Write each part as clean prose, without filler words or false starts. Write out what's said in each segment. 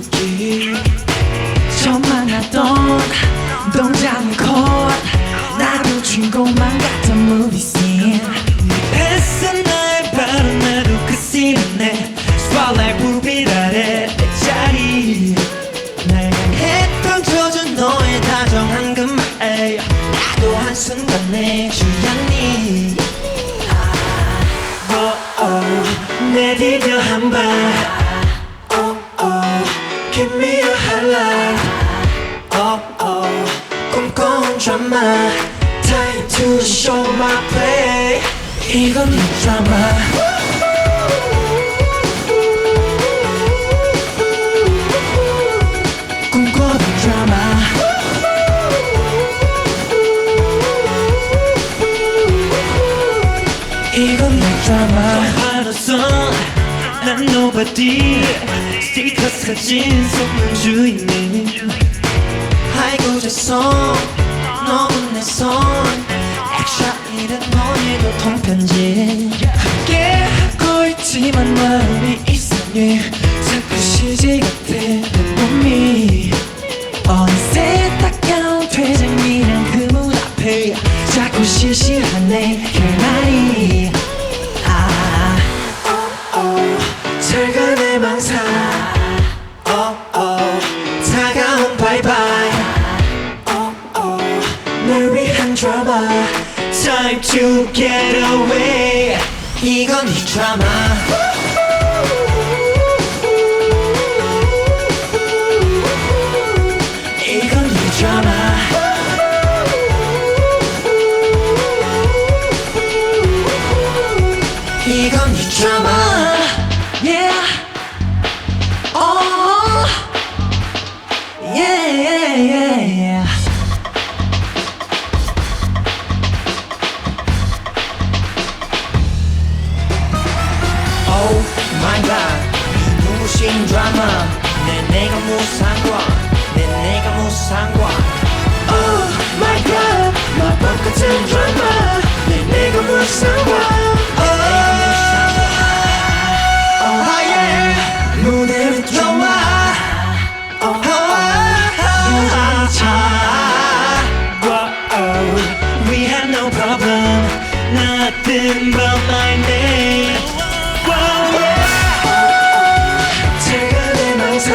부기 처음 만났던 동작은 컷 나도 주인공만 같은 movie scene 했어 나의 바로 나도 그 씬에 Spotlight 불빛 아래 내 자리 날 향했던 젖은 너의 다정한 그 말 나도 한순간에 주였니 내 디뎌 한발 Give me a highlight 꿈꿔온 드라마 Time to show my play 이건 네 드라마 꿈꿔온 드라마 이건 내 드라마 하루선 난 nobody 스티커 사진 속물 주인님 아이고 죄송 너는 내 손 엑스트라 일은 너희도 통편지 함께 하고 있지만 마음이 이상해 자꾸 시지 같아 내 몸이 어느새 따가운 퇴장이란 그 문 앞에 자꾸 실실하네 결말이 잘가 내 망상 다가온 바이바이 널 위한 드라마 Time to get away 이건 네 드라마 이건 네 드라마 이건 네 드라마 Yeah Oh Yeah yeah yeah yeah Oh my god 눈부신 드라마 내가 무상관 내가 무상관 Oh my god 마법 같은 드라마 내가 무상관 무대로 들어와 We have no problem Nothing but my name 제가 내 망상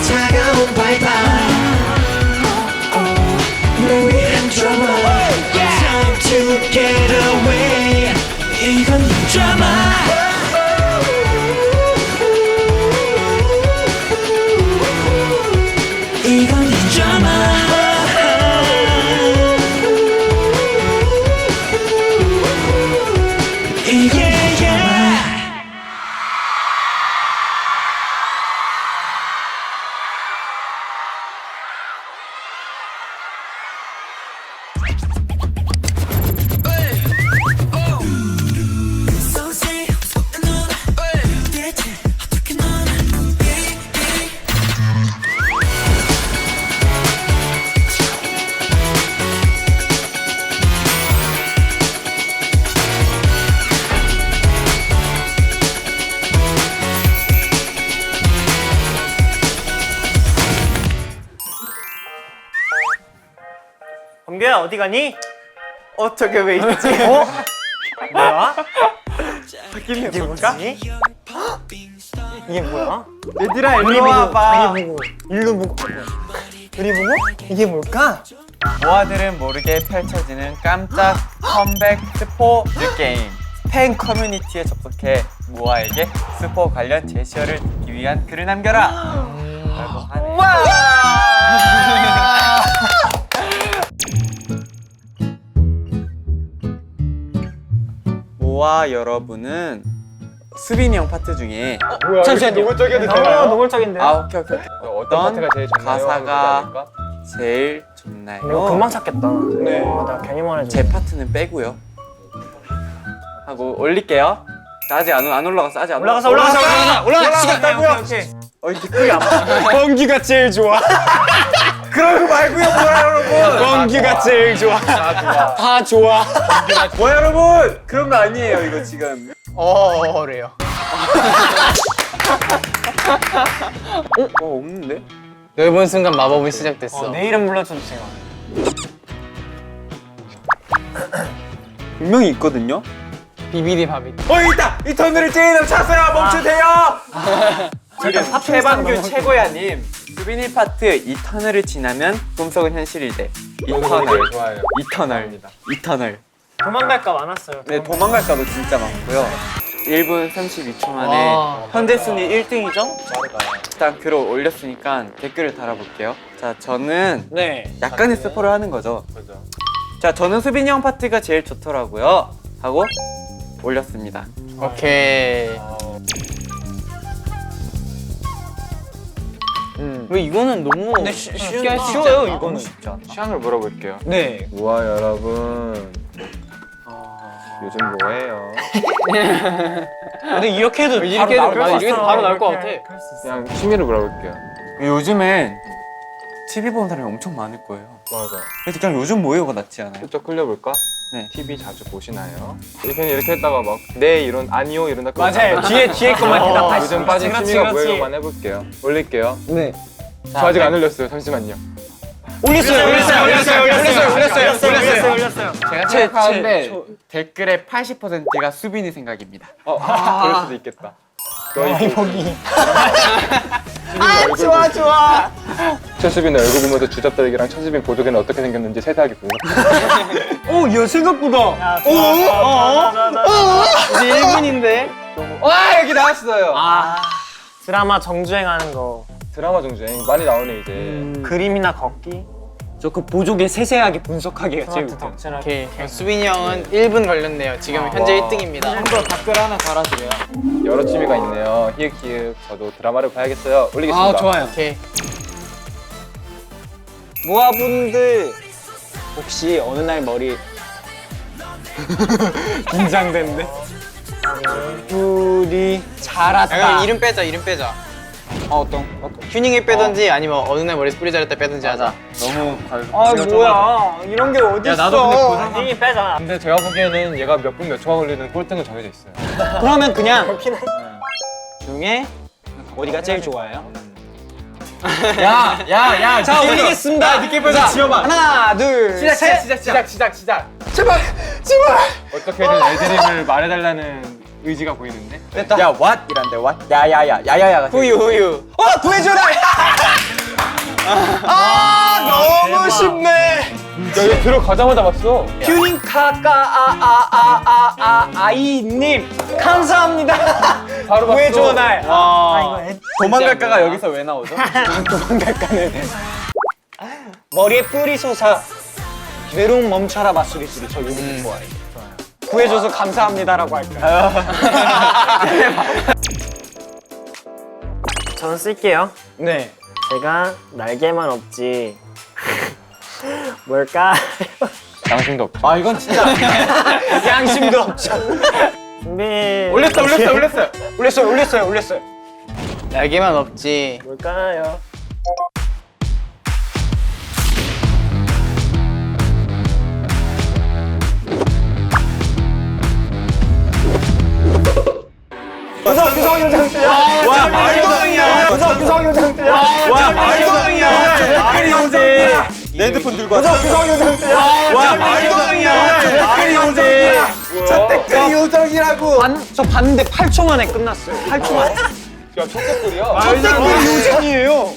다가온 바이바이 널 위한 드라마 Time to get away 이건 네 드라마 이건 네 드라마 이건 네 드라마 범규야 어디 가니? 어떻게 왜 있지? 어? 뭐야? 이게 뭐지? 이게 뭐야? 얘들아 일로 와봐. 일로 보고 우리 보고? 이게 뭘까? 모아들은 모르게 펼쳐지는 깜짝 컴백 스포 게임. 팬 커뮤니티에 접속해 모아에게 스포 관련 제시어를 듣기 위한 글을 남겨라 라고 하네. 모아 여러분은 수빈이 형 파트 중에 잠시만요. 노골적이어도 너무 되나요? 노골적인데. 오케이 어떤 파트가 제일 좋나요? 가사가 제일 좋나요? 이거 금방 찾겠다. 네. 나 괜히 말해줘. 제 파트는 빼고요. 하고 올릴게요. 아직 안 올라갔어. 아직 안 올라가서 올라갔다고요? 이렇게 크게 안 봐. 범규가 제일 좋아. 그런 거 말고요, 뭐야 여러분. 범규가 제일 좋아. 다 좋아. 뭐야 여러분. 그런 거 아니에요 이거 지금. 그래요. 없는데? 넓은 순간 마법은 시작됐어. 내 이름 불러주세요. 분명히 있거든요? 비비디 바비디. 있다! 이 터널을 제일 찾아요! 멈추세요! 최방규 최고야님. 수빈이 파트 이 터널을 지나면 꿈속은 현실이 돼. 이 터널. 좋아요. 이 터널. 이 터널. 도망갈까 많았어요. 네, 도망갈까도 진짜 많고요. 1분 32초 만에 현재 순위 1등이죠? 일단 글을 올렸으니까 댓글을 달아볼게요. 자, 저는 네. 약간의 스포를 하는 거죠. 그죠. 자, 저는 수빈이 형 파트가 제일 좋더라고요. 하고 올렸습니다. 오케이. 왜 이거는 너무 쉬워요 이거는. 쉽지 않아. 취향을 물어볼게요. 네. 우와 여러분. 요즘 뭐해요? 근데 이렇게 해도 이렇게 해도 바로 나올 것 같아. 그럴 수 있어. 그냥 취미를 물어볼게요. 요즘엔 TV 보는 사람이 엄청 많을 거예요. 맞아. 그래서 그냥 요즘 뭐해요가 낫지 않아요? 슬쩍 흘려볼까? 네. TV 자주 보시나요? 이렇게 했다가 막 네 이런 아니요 이런다. 맞아요. 뒤에 것만 대답하시죠. 요즘 빠진 그렇지, 취미가 그렇지. 뭐예요만 해볼게요. 올릴게요. 네. 저 아직 안 올렸어요. 잠시만요. 올렸어요. 제가 생각하는데 댓글의 80%가 수빈이 생각입니다. 그럴 수도 있겠다. 너희 여기. 좋아. 최수빈의 얼굴 보면서 주접떨기랑 최수빈 보조개는 어떻게 생겼는지 세세하게 궁금해. 오, 야 생각보다. 이제 1분인데. 와, 여기 나왔어요. 드라마 정주행하는 거. 드라마 중주행 많이 나오네 이제. 그림이나 걷기. 저 그 보조개 세세하게 분석하기가 제일 웃겨. 오케이. 수빈이 형은 1분 걸렸네요. 지금 현재 1등입니다. 좀더 댓글 하나 달아주세요. 여러 취미가 있네요. 히읗히읗 저도 드라마를 봐야겠어요. 올리겠습니다. 좋아요. 오케이. 모아분들 혹시 어느 날 머리 긴장된데? 뿌리 자랐다. 야, 이름 빼자. 어떤? 튜닝을 빼든지 아니면 어느 날 머리 뿌리 자를 때 빼든지 하자. 너무 아 뭐야 이런 게 어딨어. 야, 나도 근데 띵이 빼자. 근데 제가 보기에는 얘가 몇 분 몇 초가 걸리는 꼴등은 정해져 있어요. 그러면 그냥 중에 어디가 제일 좋아요? 야, 자 올리겠습니다. 늦게 빼자. 지어봐. 하나 둘 셋. 시작. 어떻게든 애드립을 말해달라는 의지가 보이는데. 됐다. 야, what? 이란데, what? 야야야가. 후유. 구해줘라. 너무 쉽네. 야, 얘 들어가자마자 봤어. 튜닝 아이님 감사합니다. 바로 봤어. 구해줘 날. 도망갈까가 여기서 왜 나오죠? 머리에 뿌리 솟아 외로움 멈춰라 맞소리 소리 저 요즘 좋아해요. 구해줘서 감사합니다라고 할까요? 저는 쓸게요. 네. 제가 날개만 없지. 뭘까요? 양심도 없죠. 아, 이건 진짜. 양심도 없죠. 준비. 올렸어요. 날개만 없지. 뭘까요? 구성 요정씨야. 와 말도이야. 구성 요정씨야. 와 말도이야. 댓글이 오지. 내 핸드폰 들고 왔어. 구성 요정씨야. 와 말도이야. 댓글이 오지. 저 댓글이 요정이라고. 저 봤는데 8초 만에 끝났어요. 8초 만에. 야, 첫 댓글이야. 댓글이 요정이에요.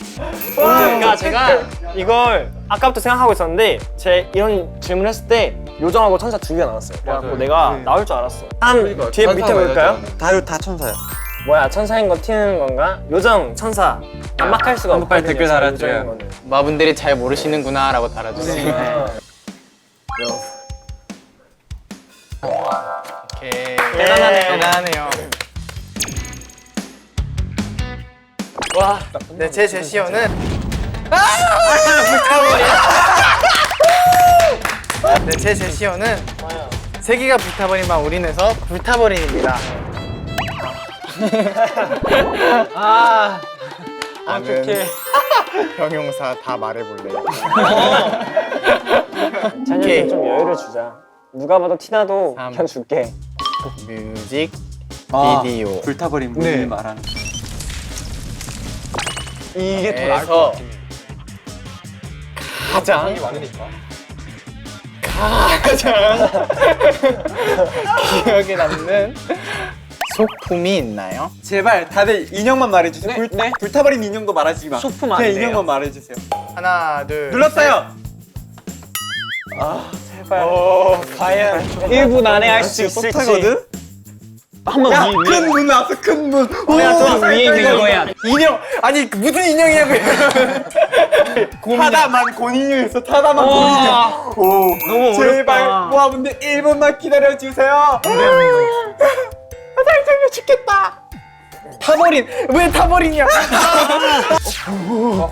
그러니까 제가 이걸 아까부터 생각하고 있었는데 제 이런 질문 했을 때 요정하고 천사 두 개가 나왔어요. 그래갖고 내가 나올 줄 알았어. 다음 뒤에 밑에 볼까요? 다 천사야. 뭐야 천사인 거 튀는 건가? 요정 천사 반박할 수가 없거든요. 빨리 댓글 달아줘요. 요정인 거는. 마분들이 잘 모르시는구나 라고 달아주세요. 오케이. 대단하네요. 와 네, 제 제시어는 네, 제 제시어는 세계가 불타버린 우린에서 불타버린입니다. 어떡해. 형용사 다 말해볼래. 찬혁이 좀 여유를 주자. 누가 봐도 티나도 그냥 줄게. 뮤직 아, 비디오. 불타버린 문을 말하는. 이게 더 나을 것 같긴 해. 가장 많으니까. 기억에 남는 소품이 있나요? 제발 다들 인형만 말해주세요. 불타버린 인형도 말하지 마. 소품 안 그냥 돼요. 인형만 말해주세요. 하나, 둘. 눌렀어요. 과연 1분 안에 할 수 있을지. 속타거든. 한번 야, 위에 큰 문 나왔어. 큰 문. 내가 좀 위에 있는 거야. 인형. 아니 무슨 인형이냐고요? 타다만 곤인형에서 타다만 곤인형. 오, 너무 제발 어렵다. 모아분들 1분만 기다려 주세요. 살짝 죽겠다. 타버린 왜 타버린이야?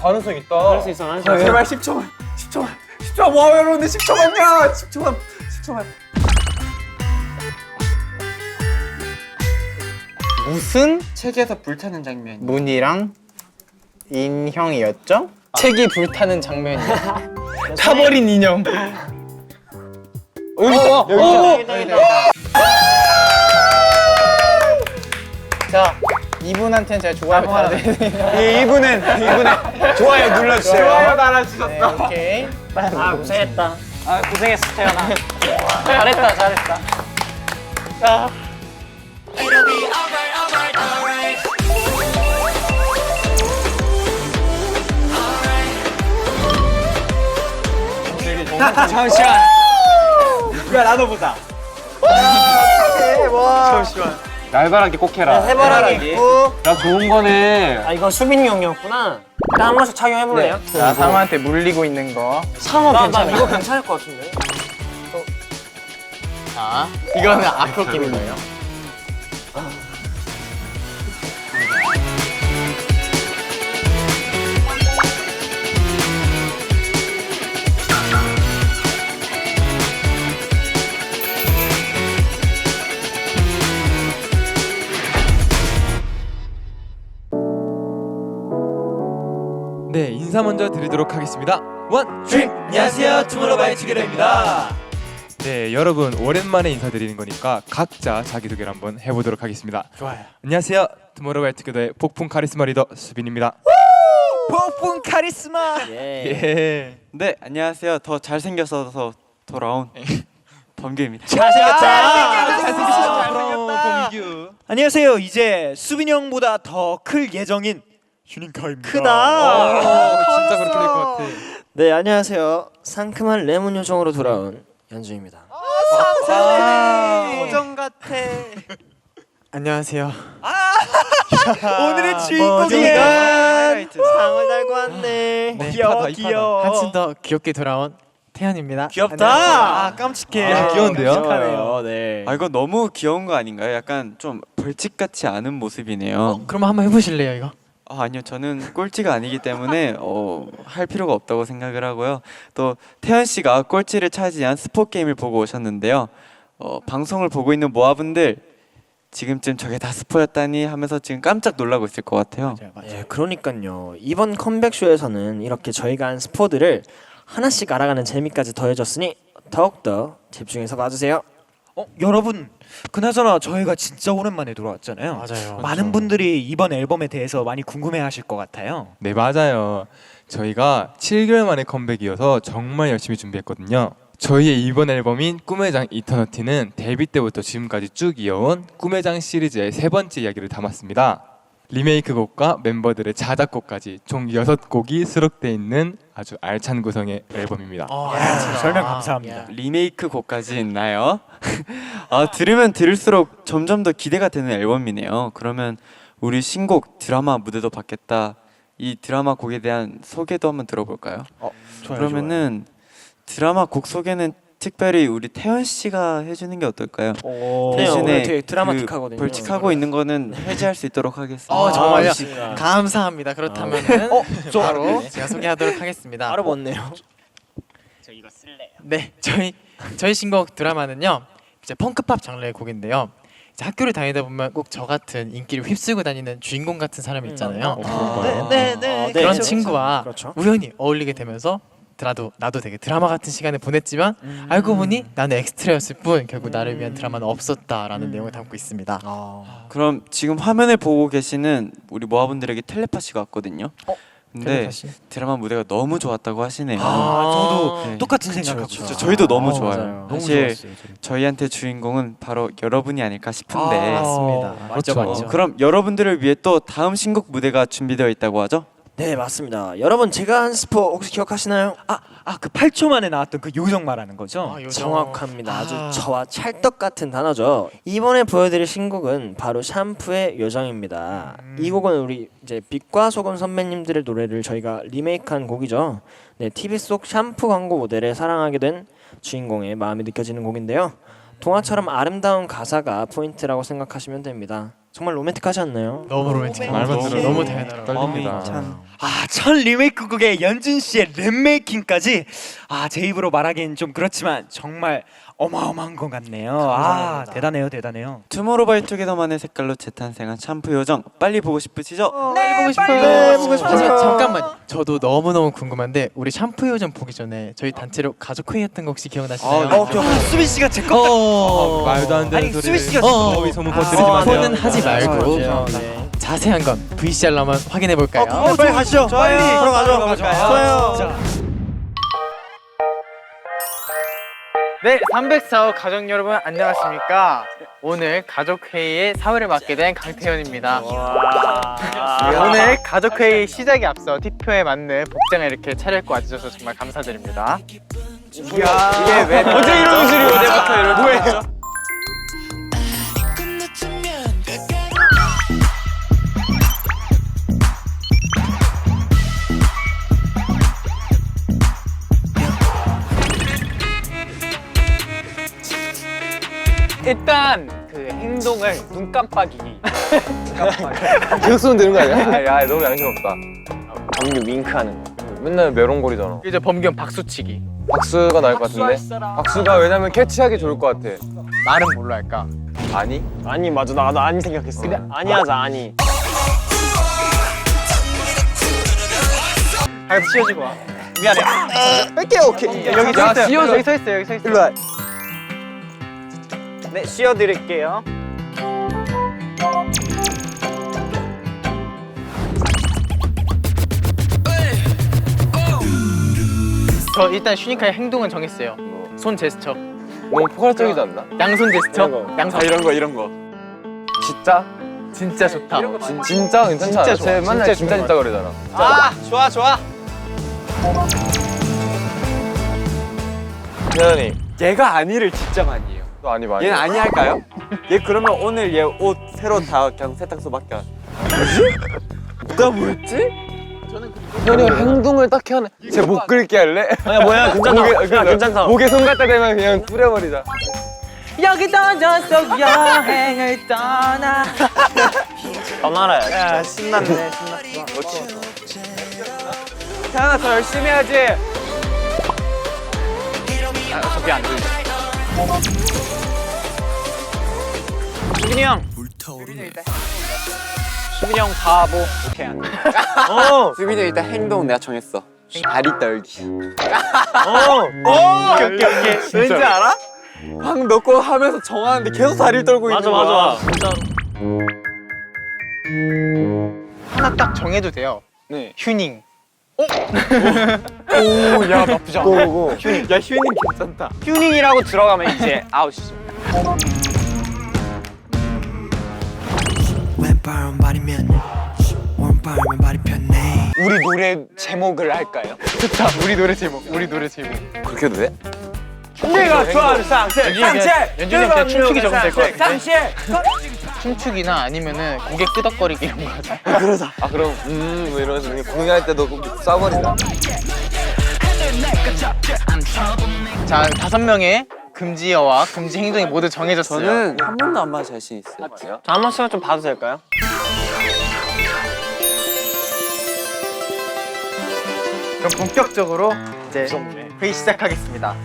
가능성 있다. 할 수 있어, 할 수 있어. 제발 10초만 와 여러분들 10초만요. 10초만. 무슨 책에서 불타는 장면. 문이랑 인형이었죠? 책이 불타는 장면이요. 타버린 인형. 여기다. 자, 이분한테는 제가 좋아요 달아드리네요. 이분은 좋아요 눌러주세요. 좋아요 달아주셨어. 네, 오케이. 아 고생했다. 아 고생했어 태연아. 잘했다. 자. It'll be alright, alright. 잠시만. 야 나눠보자. 날바라기 꼭 해라. 해바라기 있고. 나 좋은 거네. 아 이건 수빈이 형이었구나. 일단 한 번씩 착용해볼래요? 자, 상어한테 물리고 있는 거. 상어 괜찮아. 이거 괜찮을 것 같은데. 자, 이거는 앞으로 끼는 거예요. 네, 인사 먼저 드리도록 하겠습니다. 원, 드림! 안녕하세요, 투모로우바이투게더입니다. 네, 여러분 오랜만에 인사드리는 거니까 각자 자기소개를 한번 해보도록 하겠습니다. 좋아요. 안녕하세요, 투모로우바이투게더의 폭풍 카리스마 리더 수빈입니다. 폭풍 카리스마. 예. 네 안녕하세요. 더 잘생겨서 돌아온 범규입니다. 잘생겼다. 안녕하세요. 이제 수빈이 형보다 더 클 예정인 슈닝카입니다. 크다. 진짜 그렇게 될 것 같아. 네 안녕하세요. 상큼한 레몬 요정으로 돌아온 연주입니다. 고정 같아. 안녕하세요. 오늘의 주인공이야. 상을 달고 왔네. 네, 귀여워, 이파다. 귀여워. 한층 더 귀엽게 돌아온 태연입니다. 귀엽다. 아, 깜찍해. 아, 귀여운데요? 깜찍하네요. 네. 아 이거 너무 귀여운 거 아닌가요? 약간 좀 벌칙 같지 않은 모습이네요. 그럼 한번 해보실래요, 이거? 아니요, 저는 꼴찌가 아니기 때문에 할 필요가 없다고 생각을 하고요. 또 태연 씨가 꼴찌를 차지한 스포 게임을 보고 오셨는데요. 방송을 보고 있는 모아분들 지금쯤 저게 다 스포였다니 하면서 지금 깜짝 놀라고 있을 것 같아요. 예, 그러니까요. 이번 컴백 쇼에서는 이렇게 저희가 한 스포들을 하나씩 알아가는 재미까지 더해졌으니 더욱더 집중해서 봐주세요. 여러분, 그나저나 저희가 진짜 오랜만에 돌아왔잖아요. 맞아요. 많은 분들이 이번 앨범에 대해서 많이 궁금해하실 것 같아요. 네, 맞아요. 저희가 7개월 만에 컴백이어서 정말 열심히 준비했거든요. 저희의 이번 앨범인 꿈의 장 이터너티는 데뷔 때부터 지금까지 쭉 이어온 꿈의 장 시리즈의 세 번째 이야기를 담았습니다. 리메이크 곡과 멤버들의 자작곡까지 총 6곡이 수록되어 있는 아주 알찬 구성의 앨범입니다. 설명 감사합니다. 리메이크 곡까지 있나요? 들으면 들을수록 점점 더 기대가 되는 앨범이네요. 그러면 우리 신곡 드라마 무대도 받겠다. 이 드라마 곡에 대한 소개도 한번 들어볼까요? 그러면은 드라마 곡 소개는 특별히 우리 태연 씨가 해주는 게 어떨까요? 태연 오늘 되게 드라마틱하거든요. 벌칙하고 있는 거는 해제할 수 있도록 하겠습니다. 정말요? 진짜. 감사합니다. 그렇다면은 바로 제가 소개하도록 하겠습니다. 바로 멋네요. 네, 저희 신곡 드라마는요. 이제 펑크팝 장르의 곡인데요. 이제 학교를 다니다 보면 꼭 저 같은 인기를 휩쓸고 다니는 주인공 같은 사람이 있잖아요. 네. 그런 그렇죠. 친구와 그렇죠. 우연히 어울리게 되면서 나도 되게 드라마 같은 시간을 보냈지만 알고 보니 나는 엑스트라였을 뿐 결국 나를 위한 드라마는 없었다라는 내용을 담고 있습니다. 그럼 지금 화면을 보고 계시는 우리 모아분들에게 텔레파시가 왔거든요. 근데 드라마 무대가 너무 좋았다고 하시네요. 저도 네. 똑같은 생각하고 있어요. 저희도 너무 좋아요. 맞아요. 너무 사실 좋았어요, 저희. 저희한테 주인공은 바로 여러분이 아닐까 싶은데. 맞습니다. 맞죠, 맞죠. 그럼 여러분들을 위해 또 다음 신곡 무대가 준비되어 있다고 하죠? 네 맞습니다. 여러분 제가 한 스포 혹시 기억하시나요? 그 8초 만에 나왔던 그 요정 말하는 거죠? 정확합니다. 아주 저와 찰떡 같은 단어죠. 이번에 보여드릴 신곡은 바로 샴푸의 요정입니다. 이 곡은 우리 이제 빛과 소금 선배님들의 노래를 저희가 리메이크한 곡이죠. 네, TV 속 샴푸 광고 모델을 사랑하게 된 주인공의 마음이 느껴지는 곡인데요. 동화처럼 아름다운 가사가 포인트라고 생각하시면 됩니다. 정말 로맨틱하지 않나요? 너무 로맨틱한 말만 들어도 너무 대단하고 떨립니다. 첫 리메이크곡의 연준 씨의 랩메이킹까지 제 입으로 말하기엔 좀 그렇지만 정말 어마어마한 것 같네요. 대단해요. 투모로우바이투게더만의 색깔로 재탄생한 샴푸 요정 빨리 보고 싶으시죠? 보고 싶어요. 보고 싶어요. 하지만 잠깐만, 저도 너무 궁금한데 우리 샴푸 요정 보기 전에 저희 단체로 가족 회의 했던 거 혹시 기억나시나요? 수빈 씨가 제거 말도 안 되는 소리를 수빈 씨가 거기 소문 퍼뜨리지 마세요. 소는 하지 말고 네. 자세한 건 VCR로 한번 확인해 볼까요? 빨리 가시죠. 빨리 들어가죠. 좋아요. 네, 304호 가족 여러분 안녕하십니까? 오늘 가족회의의 사회를 맡게 된 강태현입니다. 오늘 가족회의 시작에 앞서 티표에 맞는 복장을 이렇게 차려입고 와주셔서 정말 감사드립니다. 이게 왜 어제 이런 옷을 어제부터 이렇게 뭐예요? 일단 그 행동을 눈 깜빡이. 계속 쓰면 되는 거 아니야? 야 너무 양심 없다. 범규 윙크하는 거. 맨날 메롱거리잖아. 이제 범규 박수치기. 박수가 나을 것 같은데? 박수가 왜냐면 캐치하기 좋을 것 같아. 말은 뭘로 할까? 아니? 아니 맞아 나도 아니 생각했어. 근데 아니 하자 아니. 씌워주고 와. 미안해. 뺄게요. 오케이. 여기 서 있어요. 여기 서 있어요. 여기 서 있어요. 일로 와. 네 씌워드릴게요. 저 일단 슈니카의 행동은 정했어요. 손 제스처. 너무 포괄적이지 않나? 양손 제스처. 양손. 이런 거. 진짜? 진짜 좋다. 진짜 괜찮지 않아? 좋아. 쟤 맨날 진짜 그러잖아. 아, 좋아. 태연이 얘가 아니를 진짜 많이 해요. 너 아니 많이 얘는 아니 할까요? 얘 그러면 오늘 얘 옷 새로 다 그냥 세탁소 맡겨. 나 뭐였지? 태연이가 행동을 딱히 하네. 쟤 목 긁게 할래? 아니야 뭐야 괜찮다. 야, 괜찮다. 목에 손 갖다 대면 그냥 뿌려버리자. 여기 던졌어 여행을 떠나. 떠나라. 야, 신났네. 태연아 더 열심히 해야지. 저기 안 들려. 수빈이 형. 수빈이 형 바보. 오케이 안 돼. 수빈이 일단 행동 내가 정했어. 다리 떨기. 오케이. 왠지 알아? 방 넣고 하면서 정하는데 계속 다리를 떨고 있는 거야. 맞아. 진짜. 하나 딱 정해도 돼요. 네. 휴닝. 오야 나쁘지 않아. 고고. 야 휴닝 괜찮다. 휴닝이라고 들어가면 이제 아웃이죠. 왼바람 말이면 오른바람에 말이 편해. 우리 노래 제목을 할까요? 좋다. 우리 노래 제목. 그렇게 해도 돼? 내가 좋아하는 쌍체. 연준이 형 춤추기 적으면 될 것 같은데. 춤추기나 아니면은 고개 끄덕거리기 이런 거 하자. 아 그럼 뭐 이러면서 그냥 공연할 때도 쏴버린다. 자, 5명의 금지어와 금지 행동이 모두 정해졌어요. 저는 한 번도 안 맞아 자신 있어요. 자, 한 번씩만 좀 봐도 될까요? 그럼 본격적으로 이제 회의 시작하겠습니다.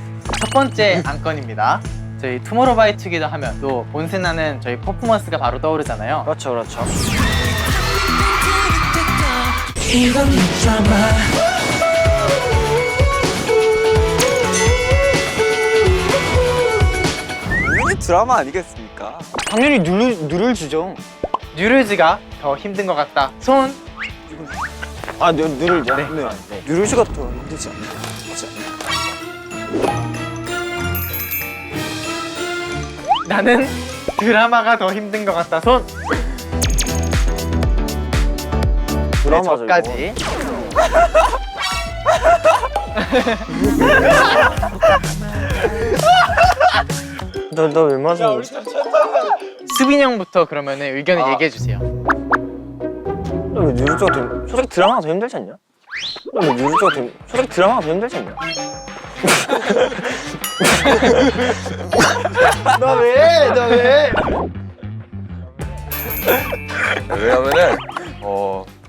첫 번째 안건입니다. 저희 투모로우바이투게더 하면 또 본세나는 저희 퍼포먼스가 바로 떠오르잖아요. 그렇죠. 이건 드라마. 당연히 드라마 아니겠습니까? 당연히 누를 주죠. 뉴르즈가 더 힘든 것 같다. 손. 아 누를죠? 네. 누를즈가 더 힘들지 않나? 나는 드라마가 더 힘든 것 같다. 손. 드라마죠, 저까지. 너왜 맞아? 수빈이 형부터 그러면은 의견을 얘기해 주세요. 왜 누를즈가 더 솔직히 드라마가 더 힘들지 않냐? 왜 누를즈가 더 솔직히 드라마가 더 힘들지 않냐? 나 왜? 왜냐면은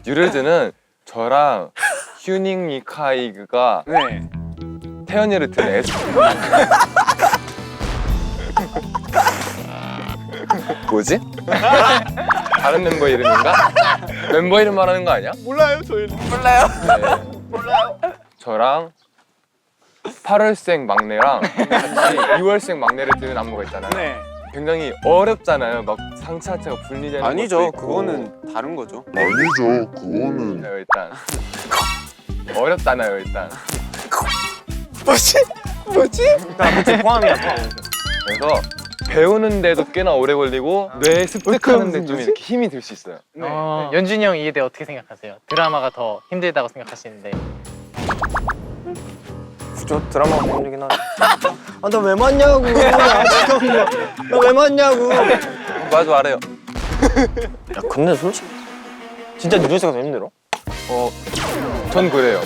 뉴럴즈는 저랑 휴닝 미카이그가 태연이를 든 S. 뭐지? 다른 멤버 이름인가? 멤버 이름 말하는 거 아니야? 몰라요, 저희는. 몰라요. 저랑 8월생 막내랑 같이 2월생 막내를 드는 안무가 있잖아요. 네. 굉장히 어렵잖아요. 막 상체 하체가 분리되는 것도 아니죠. 있고. 그거는 다른 거죠. 아니죠. 그거는 네, 일단 어렵잖아요. 일단 포함이야. 그래서 배우는데도 꽤나 오래 걸리고 뇌 습득하는데 좀 이렇게 힘이 들 수 있어요. 연준이 형 이에 대해 어떻게 생각하세요? 드라마가 더 힘들다고 생각하시는데. 저 드라마가 더 힘들긴 하네. 아, 너 왜 맞냐고. 너 왜 맞냐고. 맞아 말해요. 야, 근데 솔직히 진짜 누를즈가 더 힘들어? 전 그래요.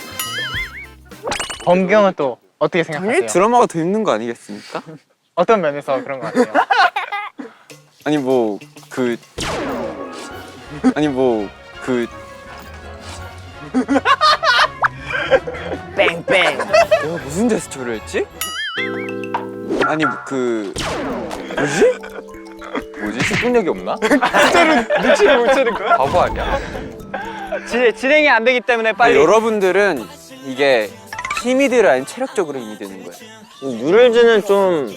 범규 형은 또 어떻게 생각하세요? 드라마가 더 힘든 거 아니겠습니까? 어떤 면에서 그런 것 같아요? 아니 뭐 뺑뺑. 내가 무슨 제스처를 했지? 아니 뭐지? 집중력이 없나? 눈치를 못 채는 거야? 바보 아니야? 진행이 안 되기 때문에 빨리. 여러분들은 이게 힘이 들어 아니면 체력적으로 힘이 드는 거예요. 누를즈는 좀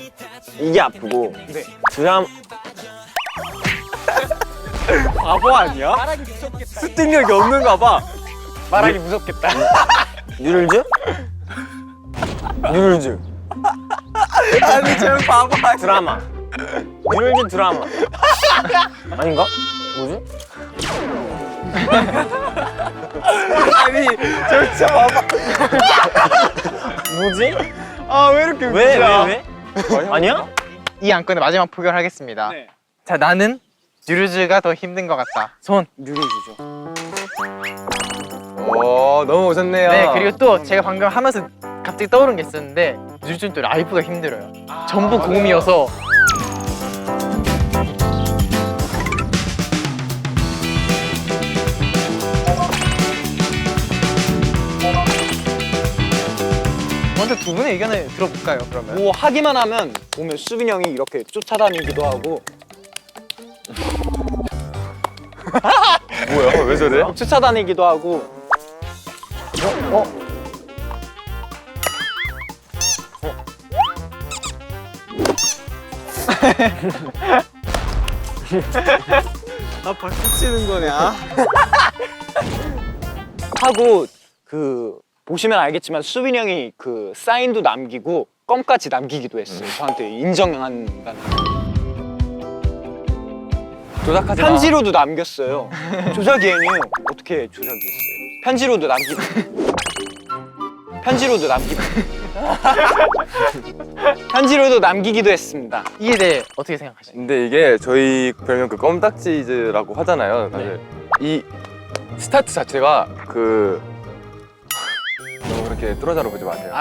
이게 아프고 드라마 바보 아니야? 습득력이 없는가 봐. 말하기 무섭겠다. 누를즈? 누를즈. 아니 저 바보 아니야. 드라마. 누를즈 드라마. 아닌가? 뭐지? 아니 저 진짜 바보. 뭐지? 아 왜 이렇게 왜? 아니야? 이 안건의 마지막 포결하겠습니다. 자, 나는 뉴르즈가 더 힘든 것 같다. 손. 누르주죠. 너무 오셨네요. 네, 그리고 또 제가 방금 하면서 갑자기 떠오른 게 있었는데 뉴르즈는 또 라이브가 힘들어요. 전부 고음이어서. 먼저 두 분의 의견을 들어볼까요, 그러면? 뭐 하기만 하면 보면 수빈 형이 이렇게 쫓아다니기도 하고 뭐야? 왜 저래? 쫓아다니기도 하고 아 박수 치는 거냐? 하고 그 보시면 알겠지만 수빈 형이 그 사인도 남기고 껌까지 남기기도 했어요. 저한테 인정한다는. 조작하지 마. 편지로도 남겼어요. 조작이에요. 어떻게 조작이었어요? 편지로도 남기고. 편지로도 남기기도 했습니다. 이에 대해 어떻게 생각하시나요? 근데 이게 저희 별명 그 껌딱지즈라고 하잖아요. 다들 이 스타트 자체가 너무 그렇게 뚫어져라 보지 마세요.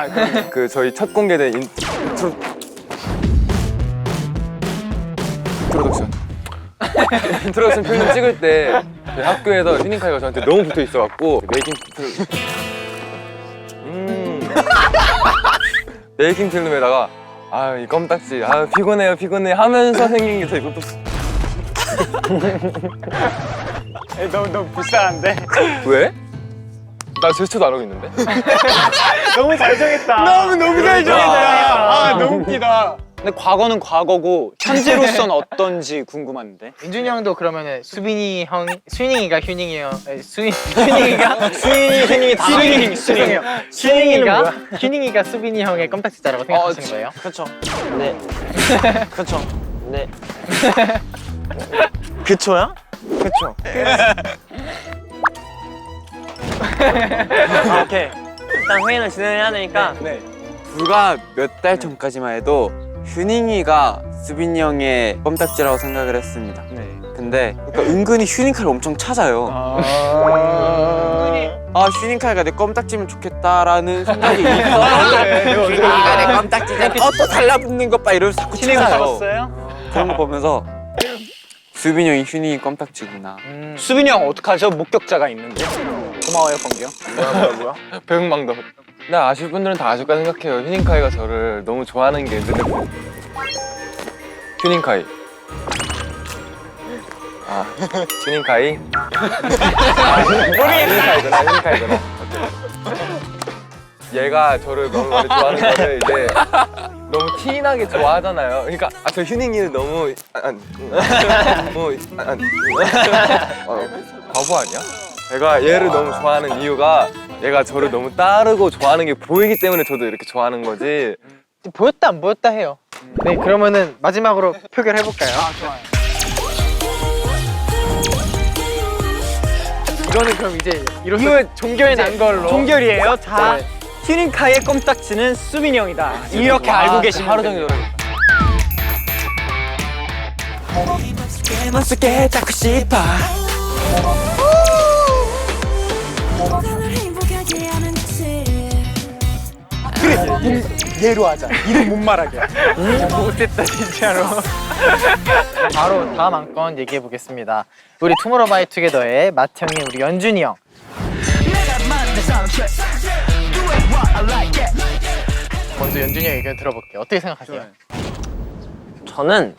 그 저희 첫 공개된 인트로덕션 필름 찍을 때 저희 학교에서 휴닝카이가 저한테 너무 붙어 있어갖고 메이킹 필름에다가 이 껌딱지 피곤해 하면서 생긴 게 저희 껌딱지. 너무 비싼데? 왜? 나 제스처도 안 하고 있는데? 너무 잘 정했다. 너무 잘 정했다. 너무 웃기다. 근데 과거는 과거고 현재로선 어떤지 궁금한데. 윤준이 형도 그러면은 수빈이 형, 수인이가 휴닝이 형, 휴닝이가 휴닝이가 수빈이 형의 껌딱지자라고 생각하시는 거예요? 그렇죠. 네. 그렇죠. 네. 그초야? 그쵸. 오케이. 일단 회의는 진행해야 되니까. 네. 불과 몇 달 전까지만 해도 휴닝이가 수빈이 형의 껌딱지라고 생각을 했습니다. 근데 그러니까 은근히 휴닝카를 엄청 찾아요. 아 휴닝카가 내 껌딱지면 좋겠다라는 생각이 있어. 휴닝이가 내 껌딱지면 또 달라붙는 것 봐 이러면서 자꾸 찾아요. 그런 거 보면서 수빈이 형이 휴닝이 껌딱지구나. 수빈이 형 어떡하죠? 목격자가 있는데. 고마워요, 번기 형. 뭐야? 배응망덕. 나 아실 분들은 다 아실 거라 생각해요. 휴닝카이가 저를 너무 좋아하는 게 눈에 휴닝카이. 아, 휴닝카이? 휴닝카이구나. 얘가 저를 너무 많이 좋아하는 거를 이제 너무 티나게 좋아하잖아요. 그러니까 저 휴닝이를 너무 바보 아니야? 제가 얘를 너무 좋아하는 이유가 얘가 저를 너무 따르고 좋아하는 게 보이기 때문에 저도 이렇게 좋아하는 거지. 보였다 안 보였다 해요. 네, 그러면은 마지막으로 표결해 볼까요? 좋아요. 이거는 그럼 이제 이거 종결이 난 걸로. 종결이에요. 자, 휴닝카의 껌딱지는 수빈이 형이다. 이렇게 알고 계시면 하루 종일 노래. 멋있게 잡고 싶어. 얘로 하자. 이름 못 말하게. 못했다 진짜로. 바로 다음 안건 얘기해 보겠습니다. 우리 투모로우바이투게더의 맏형인 우리 연준이 형. 먼저 연준이 형 의견 들어볼게요. 어떻게 생각하세요? 저는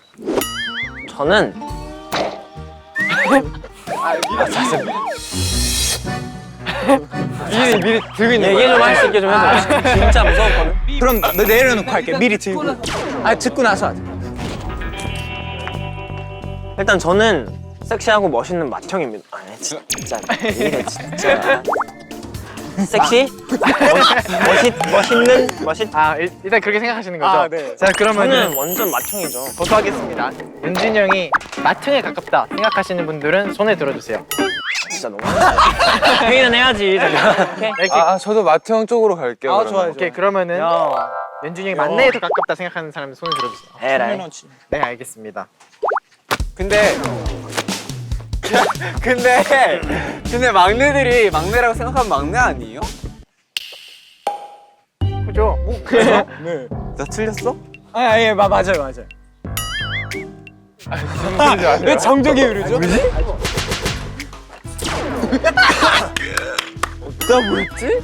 미리 들고 있는 얘기 좀 할 수 있게 좀 해줘. 진짜 무서웠거든. 그럼 너 내려놓고 할게. 미리 들고. 듣고 나서 하자. 일단 저는 섹시하고 멋있는 맏형입니다. 아니 진짜 이래 진짜. 섹시? 멋있는? 아 일단 그렇게 생각하시는 거죠? 아, 네. 자 그러면은 저는 완전 맏형이죠. 거부하겠습니다. 연준이 형이 맏형에 가깝다 생각하시는 분들은 손을 들어주세요. 진짜 너무. 회의는 해야지. 오케이. 저도 마트 형 쪽으로 갈게요. 아, 그러면. 좋아요. 오케이 그러면은 연준이 형이 만내에 더 가깝다 생각하는 사람은 손을 들어주세요. 에라이. 네 알겠습니다. 근데 막내들이 막내라고 생각하면 막내 아니에요? 그죠? 네. 나 틀렸어? 예, 맞아요. 왜 정적이 흐르죠? 어디다 뭐였지?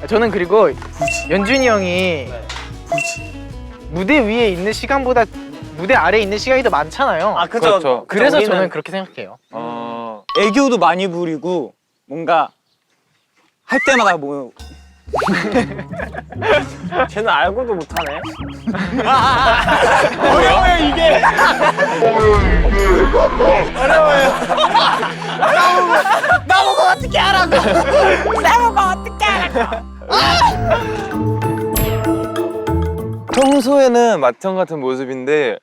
저는 그리고 연준이 형이 무대 위에 있는 시간보다 무대 아래에 있는 시간이 더 많잖아요. 아, 그렇죠. 그래서 우리는 저는 그렇게 생각해요. 애교도 많이 부리고 뭔가 할 때마다 뭐 쟤는 알고도 못하네. 어려워요 이게. 어려워요. 나보고 어떻게 하라고. 나보고 어떻게 하라고. 평소에는 마트 형 같은 모습인데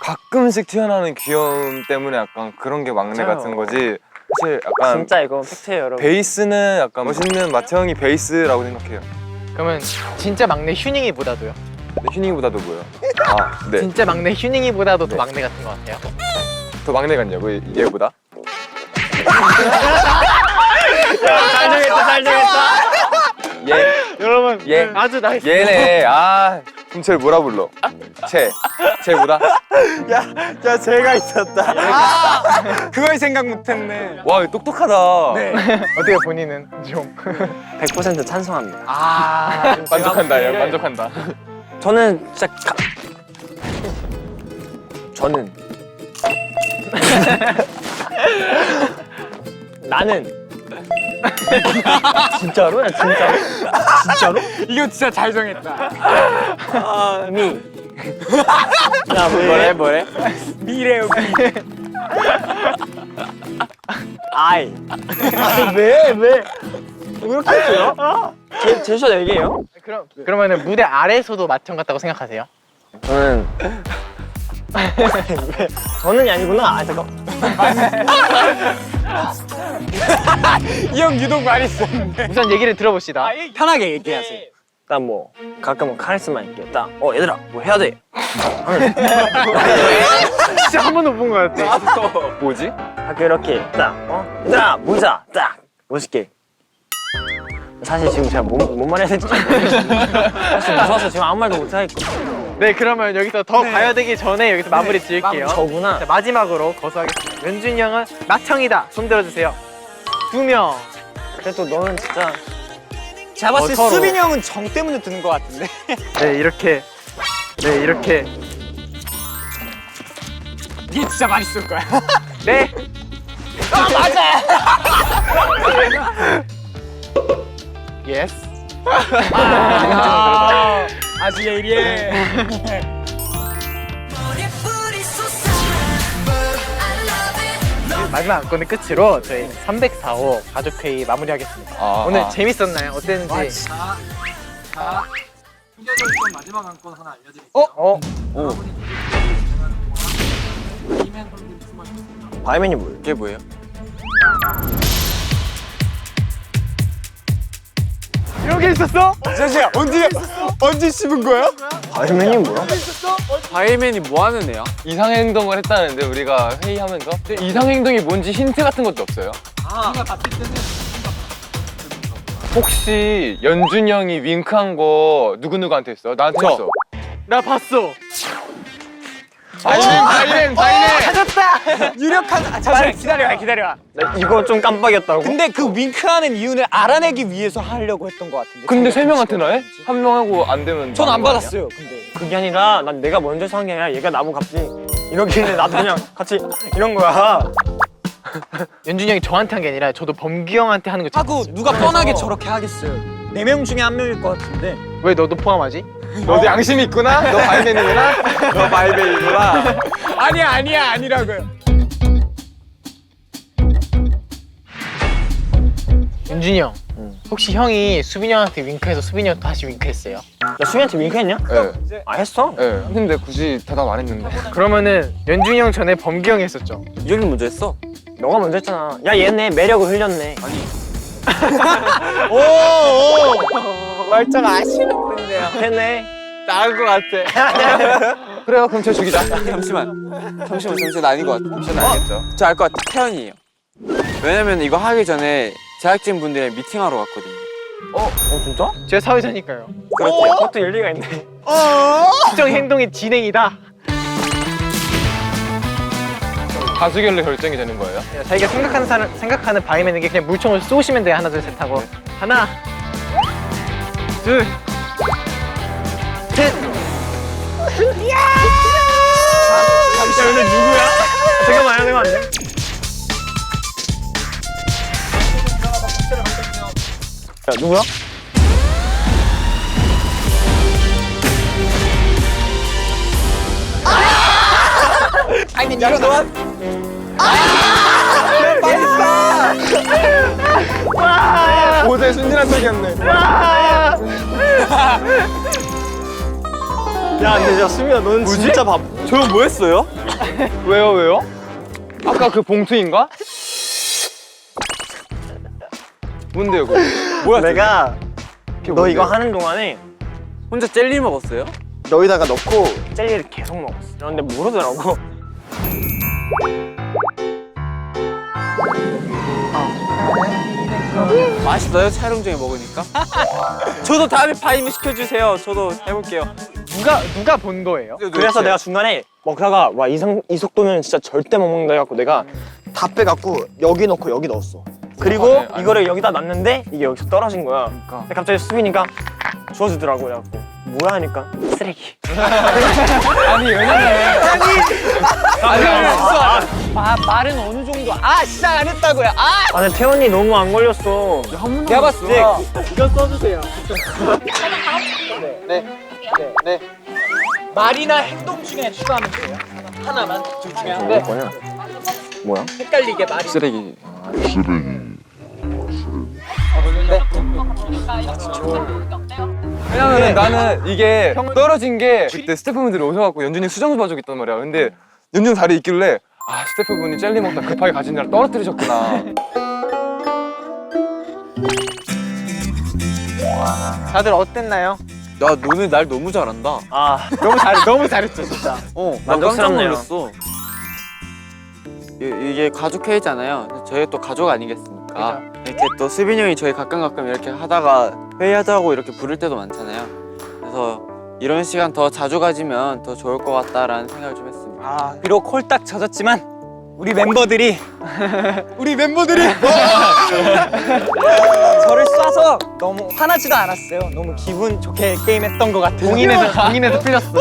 가끔씩 튀어나오는 귀여움 때문에 약간 그런 게 막내 맞아요. 같은 거지. 사실 약간 진짜 이거 팩트예요 여러분. 베이스는 약간 멋있는 마트 형이 베이스라고 생각해요. 그러면 진짜 막내 휴닝이보다도요? 근데 휴닝이보다도 뭐요? 아, 네. 진짜 막내 휴닝이보다도 더 막내 같은 것 같아요. 더 막내 같냐고 얘보다? 잘 정했다. 얘. 여러분 얘. 아주 나이스. 얘네. 그럼 쟤를 뭐라 불러? 쟤 뭐다? 야 제가 있었다. 그걸 생각 못했네. 와, 똑똑하다. 네. 어때요 본인은 좀? 100% 찬성합니다. 만족한다, 야, 만족한다. 저는 진짜 저는 나는 진짜로? 야 진짜로? 진짜로? 이거 진짜 잘 정했다. 미 야 뭐래? 미래요. 아이. 왜? 왜 이렇게 했어요? 제시어 4개예요? 그러면은 무대 아래에서도 맏형 같다고 생각하세요? 저는이 아니구나. 아 잠깐. 이 형 유독 많이 썼네. 우선 얘기를 들어봅시다. 편하게 얘기하세요. 딱 뭐 가끔은 카리스마 있게 딱 얘들아 뭐 해야 돼. 진짜 한 번도 못 본 것 같아. 뭐지? 학교 이렇게 딱 얘들아 모이자 딱 멋있게. 사실 지금 제가 뭔 말 해야 될지 사실 무서워서 지금 아무 말도 못 하겠고. 네, 그러면 여기서 더 가야 되기 전에 여기서 마무리 지을게요. 저구나. 자, 마지막으로 거수하겠습니다. 연준이 형은 맏형이다. 손 들어주세요. 2명. 그래도 너는 진짜 제가 봤을 때 서로. 수빈이 형은 정 때문에 드는 것 같은데. 네, 이렇게. 네, 이렇게. 이게 진짜 많이 쓸 거야. 네. 예스. 아주 예리해. 마지막 안건의 끝으로 저희 304호 가족회의 마무리하겠습니다. 오늘 재밌었나요? 어땠는지. 바이맨이 뭐예요? 이게 뭐예요? 이런 게 있었어? 잠시만 언제 씹은 거야? 바이맨이 뭐야? 바이맨이 뭐 하는 애야? 이상의 행동을 했다는데 우리가 회의하면서 근데 이상의 행동이 뭔지 힌트 같은 것도 없어요? 혹시 연준이 형이 윙크한 거 누구누구한테 했어? 나한테 했어. 나 봤어. 바이맨! 유력한 잠시만 기다려. 나 이거 좀 깜빡이었다고? 근데 그 윙크하는 이유를 알아내기 위해서 하려고 했던 것 같은데. 근데 3명한테나 해? 한 명하고 안 되면 전 안 나는 거 아니야? 받았어요. 근데 그게 아니라 난 내가 먼저 한 게 아니라 얘가 나보고 갑자기 이러길래 나도 그냥 같이 이런 거야. 연준이 형이 저한테 한 게 아니라 저도 범규 형한테 하는 거 하고 누가 뻔하게 저렇게 하겠어요. 4명 중에 1명일 것 같은데. 왜 너도 포함하지? 너도 양심이 있구나? 너 바이맨이구나? 너 바이맨이구나? 아니라고요. 윤준이 형, 혹시 형이 수빈이 형한테 윙크해서 수빈이 형 다시 윙크했어요? 나 수빈한테 윙크했냐? 네. 아 했어? 네. 했는데 굳이 대답 안 했는데. 그러면은 연준이 형 전에 범규 형이 했었죠? 유형이 먼저 했어? 너가 먼저 했잖아. 야 얘네 매력을 흘렸네. 말짱 아시는 분이네요. 했네. 나을 것 같아. 그래요, 그럼 저 죽이자. 잠시만 아닌 것 같아. 잠시만 알겠죠? 저 알 것 같아. 태연이에요. 왜냐면 이거 하기 전에 제작진 분들이랑 미팅하러 갔거든요. 진짜? 제가 사회자니까요. 그것도 일리가 있네. 특정 행동의 진행이다. 다수결로 결정이 되는 거예요? 자기가 생각하는 바이맨에게 그냥 물총을 쏘시면 돼요. 하나 둘 셋 하고. 하나, 둘, 셋. 잠시만 근데 누구야? 잠깐만 해야 안 돼? 야 누구야? 아니 일어나. 모두의 순진한 척이었네. 야 근데 야 수민아 너는 진짜 밥. 저 뭐 했어요? 왜요? 아까 그 봉투인가? 뭔데요, 그거? 뭐야? 내가 너 뭔데? 이거 하는 동안에 혼자 젤리 먹었어요? 여기다가 넣고 젤리를 계속 먹었어. 그런데 모르더라고. 맛있어요? 촬영 중에 먹으니까? 저도 다음에 바이미 시켜주세요. 저도 해볼게요. 누가 본 거예요? 그래서 내가 중간에 먹다가 와 이 속도면 진짜 절대 못 먹는다 해갖고 내가 다 빼갖고 여기 넣고 여기 넣었어. 그리고 이거를 여기다 놨는데 이게 여기서 떨어진 거야. 근데 갑자기 수빈이가 주워주더라고. 그래갖고 뭐야 하니까 쓰레기. 아니, 왜냐면. 말은 어느 정도. 시작 안 했다고요. 근데 태연이 너무 안 걸렸어. 내가 봤을 때 이거 써주세요. 말이나 행동 중에 추가하면 돼요. 하나만 둘 중에 한 개. 뭐야? 헷갈리게 말이. 쓰레기. 왜냐면 나는 이게 떨어진 게 그때 스태프분들이 오셔갖고 연준이 수정 봐주고 있단 말이야. 근데 연준 다리 있길래 아 스태프분이 젤리 먹다 급하게 가진 날 떨어뜨리셨구나. 다들 어땠나요? 야 너네 날 너무 잘한다. 아 너무 잘했죠 진짜. 나 깜짝 만족스럽네요. 놀랐어. 이게 가족 회의잖아요. 저희 또 가족 아니겠습니까? 이렇게 또 수빈이 형이 저희 가끔 이렇게 하다가 회의하자고 이렇게 부를 때도 많잖아요. 그래서 이런 시간 더 자주 가지면 더 좋을 것 같다라는 생각을 좀 했습니다. 아 비록 홀딱 젖었지만 우리 멤버들이 저를 쏴서 너무 화나지도 않았어요. 너무 기분 좋게 게임했던 것 같아요. 공인에서 풀렸어.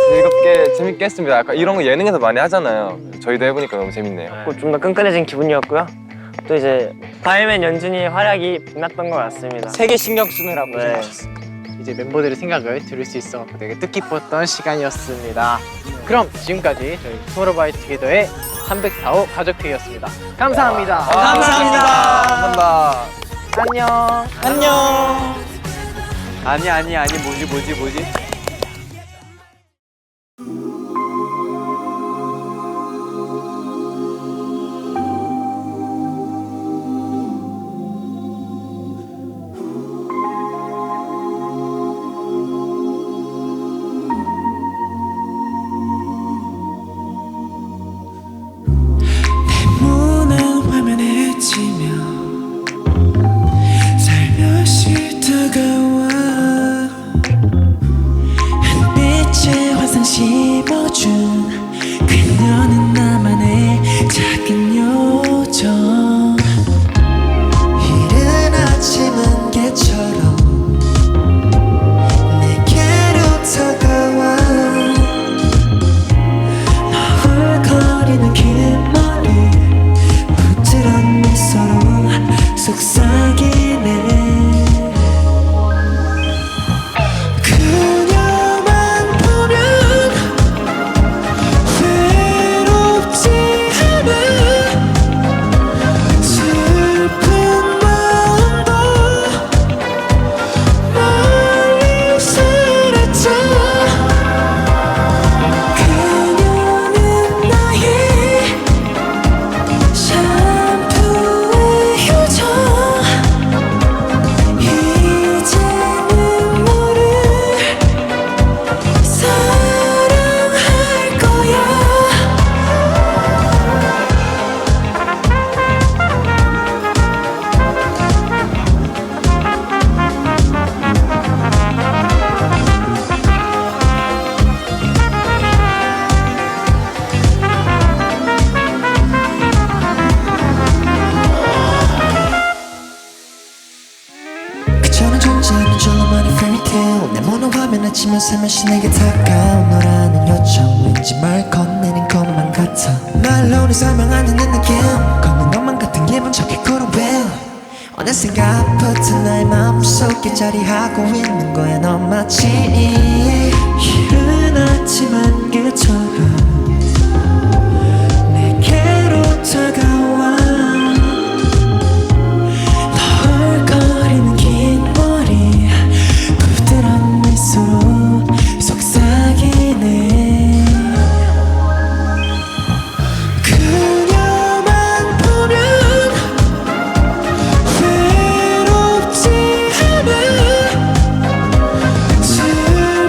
즐겁게 재밌게 했습니다. 약간 이런 거 예능에서 많이 하잖아요. 저희도 해보니까 너무 재밌네요. 좀 더 끈끈해진 기분이었고요. 또 이제 바이맨 연준이의 활약이 빛났던 것 같습니다. 세계 신경 쓰느라고 고생하셨습니다. 이제 멤버들의 생각을 들을 수 있어 되게 뜻깊었던 시간이었습니다. 그럼 지금까지 저희 투모로우바이투게더의 304호 가족회의였습니다. 감사합니다. 감사합니다. 안녕. 아니 뭐지? 무난 화면에 지며 살며시 다가와 한빛에 환상 심어준 그녀는 나만의 작은 요정 이른 아침 안개처럼 내게로 다가와 너울거리는 긴 머리 부드러운 미소로 속삭이네 그녀만 보면 외롭지 않아 슬픈 마음도 멀리 사라져 그녀는 나의 샴푸의 효정 이제는 너를 사랑할 거야 그처럼 존재하는 줄로만의 fairytale 내 모노 화면에 치며 살며시 내게 다가온 너라는 요청 왠지 말 건네는 것만 같아 말로는 설명 안 되는 느낌 걷는 것만 같은 기분 좋게 걸어왜 어느샌가부터 나의 마음속에 자리하고 있는 거야 너 마치 이른 아침 안개처럼 내게로 다가와 너울거리는 긴 머리 부드러운 미소로 속삭이네 그녀만 보면 외롭지 않아 슬픈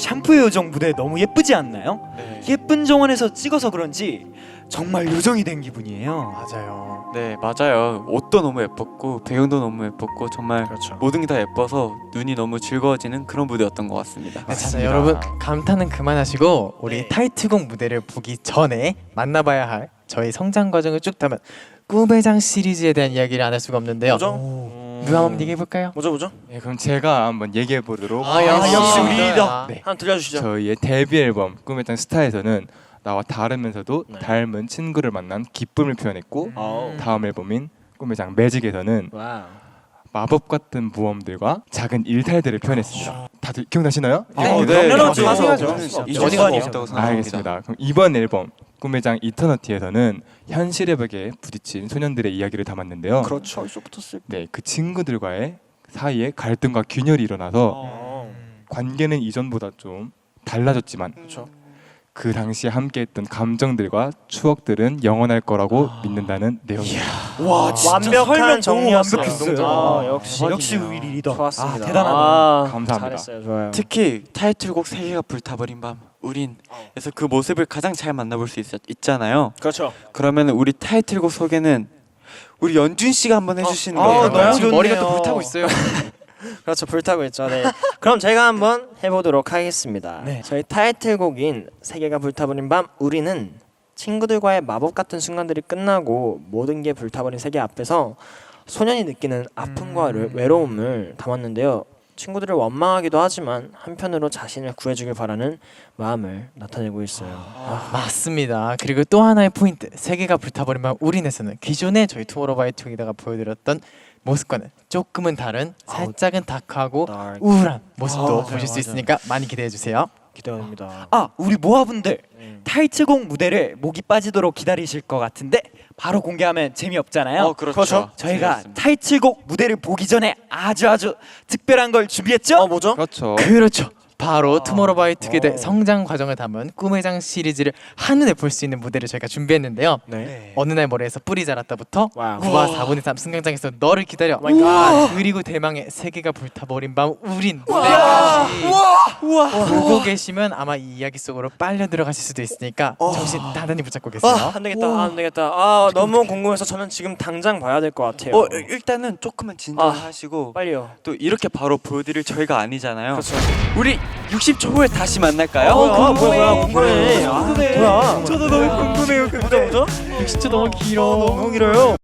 샴푸의 요정 무대 너무 예쁘지 않나요? 예쁜 정원에서 찍어서 그런지 정말 요정이 된 기분이에요. 맞아요. 네, 맞아요. 옷도 너무 예뻤고 배우도 너무 예뻤고 정말 모든 게 다 예뻐서 눈이 너무 즐거워지는 그런 무대였던 것 같습니다. 자, 여러분 감탄은 그만하시고 우리 타이틀곡 무대를 보기 전에 만나봐야 할 저희 성장 과정을 쭉 담은 꿈의 장 시리즈에 대한 이야기를 안 할 수가 없는데요. 누가 한번 얘기해 볼까요? 뭐죠? 네, 그럼 제가 한번 얘기해 보도록 역시 우리 리더. 네. 한번 들려주시죠. 저희의 데뷔 앨범 꿈의 장 스타에서는 나와 다르면서도 닮은 친구를 만난 기쁨을 표현했고 다음 앨범인 꿈의 장 매직에서는 마법 같은 모험들과 작은 일탈들을 표현했습니다. 다들 기억나시나요? 그럼요. 잊을 수가 없다고 생각합니다. 알겠습니다. 그럼 이번 앨범 꿈의 장 이터너티에서는 현실의 벽에 부딪힌 소년들의 이야기를 담았는데요. 그렇죠. 벌써 붙었을 네, 그 친구들과의 사이에 갈등과 균열이 일어나서 관계는 이전보다 좀 달라졌지만 그 당시에 함께했던 감정들과 추억들은 영원할 거라고 믿는다는 내용입니다. 와, 완벽한 정리였어요. 완벽했어요. 역시 우리 리더. 좋았습니다. 대단하다. 감사합니다. 잘했어요. 좋아요. 특히 타이틀곡 세계가 불타버린 밤 우린에서 그 모습을 가장 잘 만나볼 수 있잖아요. 그렇죠. 그러면 우리 타이틀곡 소개는 우리 연준 씨가 한번 해주시는 거예요. 너무 지금 좋네요. 머리가 또 불타고 있어요. 그렇죠. 불타고 있죠. 네. 그럼 제가 한번 해보도록 하겠습니다. 네. 저희 타이틀곡인 세계가 불타버린 밤 우리는 친구들과의 마법 같은 순간들이 끝나고 모든 게 불타버린 세계 앞에서 소년이 느끼는 아픔과 외로움을 담았는데요. 친구들을 원망하기도 하지만 한편으로 자신을 구해주길 바라는 마음을 나타내고 있어요. 맞습니다. 그리고 또 하나의 포인트, 세계가 불타버린 밤 우린에서는 기존에 저희 투모로우바이투게더가 보여드렸던 모습과는 조금은 다른 살짝은 다크하고 우울한 모습도 보실 수 있으니까 많이 기대해 주세요. 기대됩니다. 아, 우리 모아분들 타이틀곡 무대를 목이 빠지도록 기다리실 것 같은데 바로 공개하면 재미없잖아요. 그렇죠. 저희가 재밌습니다. 타이틀곡 무대를 보기 전에 아주 특별한 걸 준비했죠? 뭐죠? 그렇죠. 그렇죠. 바로 투모로우바이투게더의 성장 과정을 담은 꿈의 장 시리즈를 한눈에 볼 수 있는 무대를 저희가 준비했는데요. 네. 어느 날 모래에서 뿌리 자랐다부터 와우. 9화 4분의 3 승강장에서 너를 기다려. 마이 갓. 그리고 대망의 세계가 불타버린 밤 우린 무대까지 보고 계시면 아마 이 이야기 속으로 빨려 들어가실 수도 있으니까 정신 단단히 붙잡고 계세요. 안 되겠다. 너무 궁금해서 저는 지금 당장 봐야 될 것 같아요. 일단은 조금만 진정하시고 빨리요. 또 이렇게 바로 보여드릴 저희가 아니잖아요. 우리 60초 후에 다시 만날까요? 궁금해. 뭐야? 저도 너무 궁금해요. 뭐죠? 60초 너무 길어. 너무 길어요.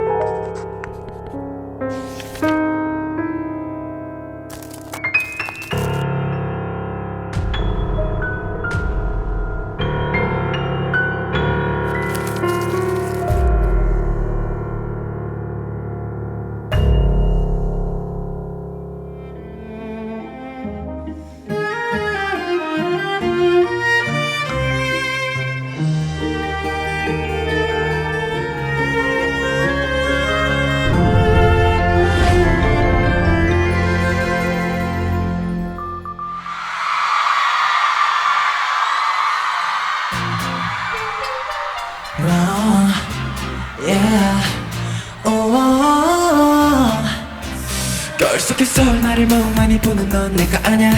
거울 속에서 나를 멍하니 보는 넌 내가 아냐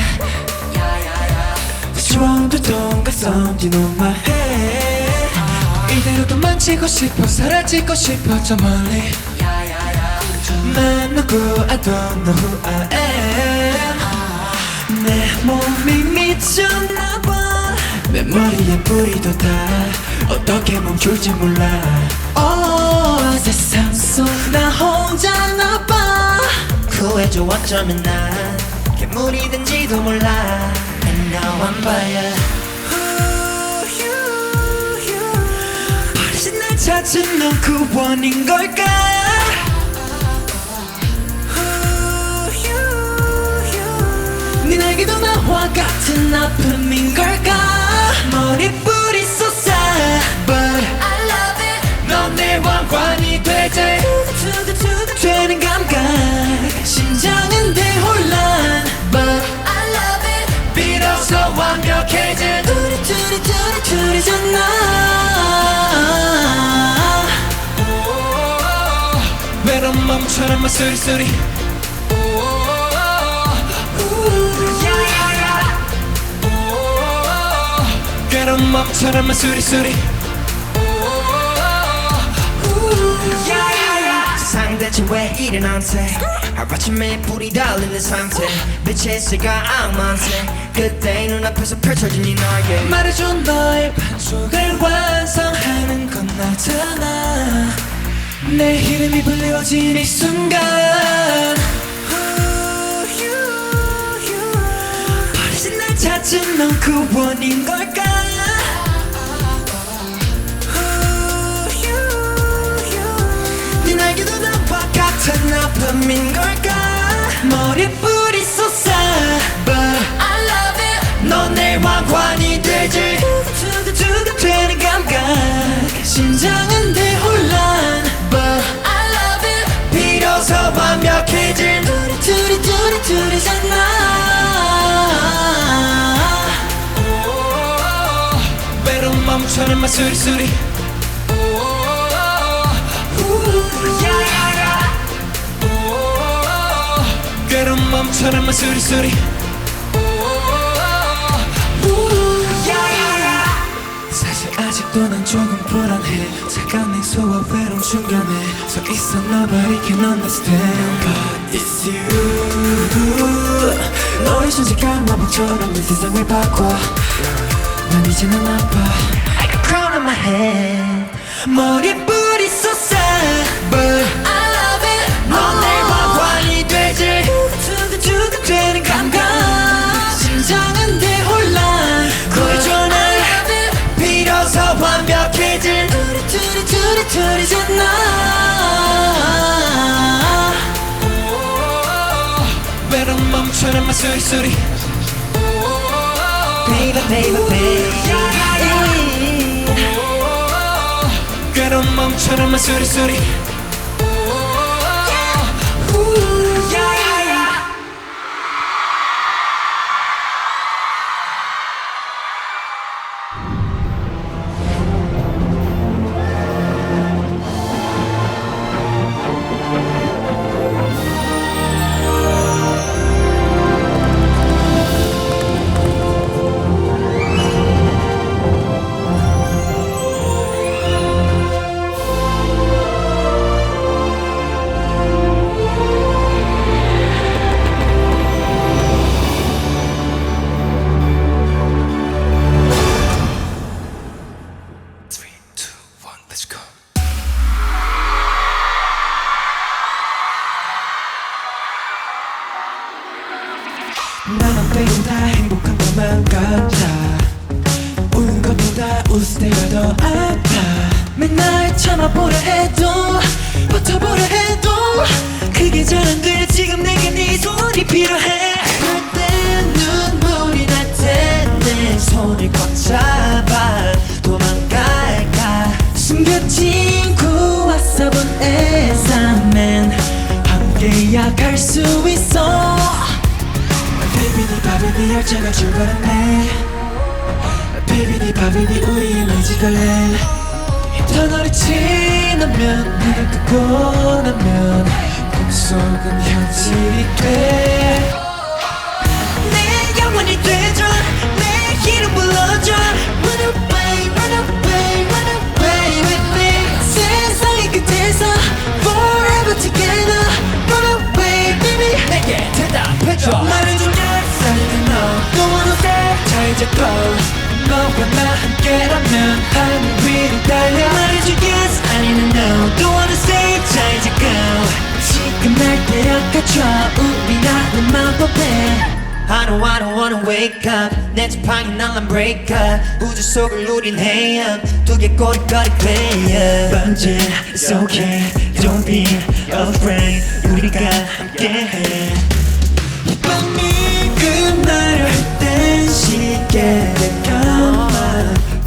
추억도 동가성 뒤놓마해 이대로 도망치고 싶어 사라지고 싶어 저 멀리 난 누구 I don't know who I am 내 몸이 미쳤나봐 내 머리에 뿌리도 다 어떻게 멈출지 몰라 세상 속 나 혼자나봐 구해줘 어쩌면 난 괴물이 된지도 몰라 And now I'm fire 버리신 날 찾은 넌 구원인 걸까 네 날개도 나와 같은 아픔인 걸까 머리뿌리 쏟아 But I love it 넌 내 왕관이 되지 되는 감각 심장은 대혼란 But I love it 비로소 완벽해진 둘이잖아 외로운 멈춰란 말 소리 외로운 맘처럼 수리수리 세상 대체 왜 이래 나한테 하루아침에 불이 달리는 상태 빛의 새가 악만세 그때 눈앞에서 펼쳐진 이 날개 말해줘 너의 반쪽을 완성하는 건 나잖아 내 이름이 불리워진 이 순간 버리신 날 찾은 넌 그 원인 걸까 네 날개도 나와 같은 아픔인 걸까 머리뿌리 솟아 But I love it 넌 내 왕관이 되지 두근두근 되는 감각 심장은 대혼란 But I love it 비로소 완벽해진 둘이잖아 외로운 맘처럼 막 수리수리 괴로운 맘처럼 막 수리수리 사실 아직도 난 조금 불안해 차가운 냉소와 외로운 중간에 서 있어 Nobody can understand But it's you 너의 손색한 마법처럼 내 세상을 바꿔 난 이제 난 아파 I got crown on my head 머리뿌리 솟아 But I love it 넌 내 왕관이 되지 두근두근 되는 감각 심장은 대혼란 구해줘 날 비로소 완벽해진 둘이잖아 외로운 맘처럼 막 수리수리 Baby baby baby 괴로운 맘처럼 막 수리수리 나만 빼고 다 행복한 것만 같아 우는 것보다 웃을 때가 더 아파 맨날 참아보려 해도 버텨보려 해도 그게 잘 안 돼 지금 내게 네 손이 필요해 그때 눈물이 날 때 내 손을 꽉 잡아 도망갈까 숨겨진 구와 써본 애상맨 함께야 갈 수 있어 Baby 네 바비 네 열차가 출발했네 Baby 네 바비 네 우리의 매직걸레 터널이 지나면 네가 끄고 나면 꿈속은 현실이 돼 내 영원이 되줘 내 이름 불러줘 Run away run away run away with me 세상의 끝에서 Forever together Run away baby 내게 대답해줘 말해줘 yes I know Don't wanna stay 잘 잡고 너와 나 함께라면 하늘 위로 달려 말해줘 yes 아니면 no Don't wanna stay 잘 잡고 지금 날 데려가줘 우리 나는 마법에 I don't wanna wake up 내 지팡이 날란 break up 우주 속을 누린 헤엄 두 개 꼬리거리 play up 번째 it's okay don't be afraid 우리가 함께해 이 밤이 끝나려 할 땐 시계를 감아